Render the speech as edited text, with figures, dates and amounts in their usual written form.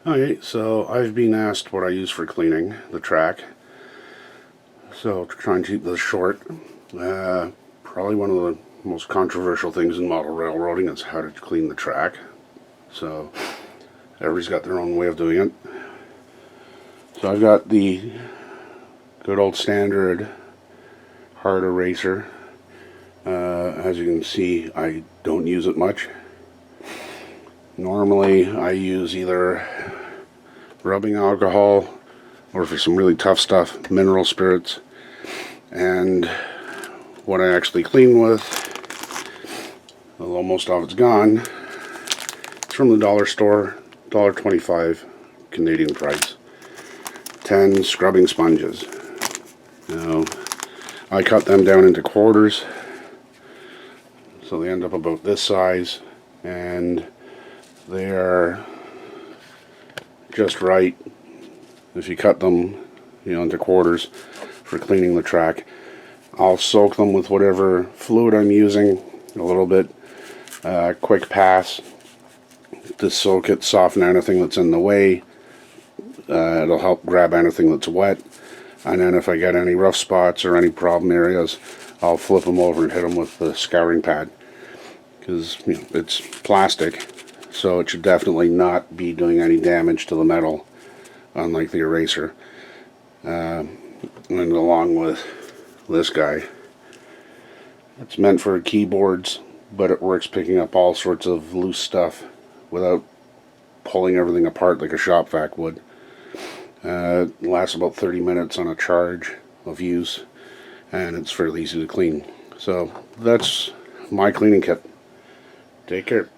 Okay, so I've been asked what I use for cleaning the track. So to try and keep this short, probably one of the most controversial things in model railroading is how to clean the track. So everybody's got their own way of doing it. So I've got the good old standard hard eraser. As you can see, I don't use it much. Normally I use either rubbing alcohol or for some really tough stuff, mineral spirits. And what I actually clean with, although most of it's gone, it's from the dollar store, $1.25 Canadian price. 10 scrubbing sponges. Now, I cut them down into quarters, so they end up about this size, and they are just right if you cut them, into quarters for cleaning the track. I'll soak them with whatever fluid I'm using, a little bit, quick pass to soak it, soften anything that's in the way. It'll help grab anything that's wet, and then if I get any rough spots or any problem areas, I'll flip them over and hit them with the scouring pad, because it's plastic, so it should definitely not be doing any damage to the metal, unlike the eraser. And along with this guy, it's meant for keyboards, but it works picking up all sorts of loose stuff without pulling everything apart like a shop vac would. It lasts about 30 minutes on a charge of use, and it's fairly easy to clean. So that's my cleaning kit. Take care.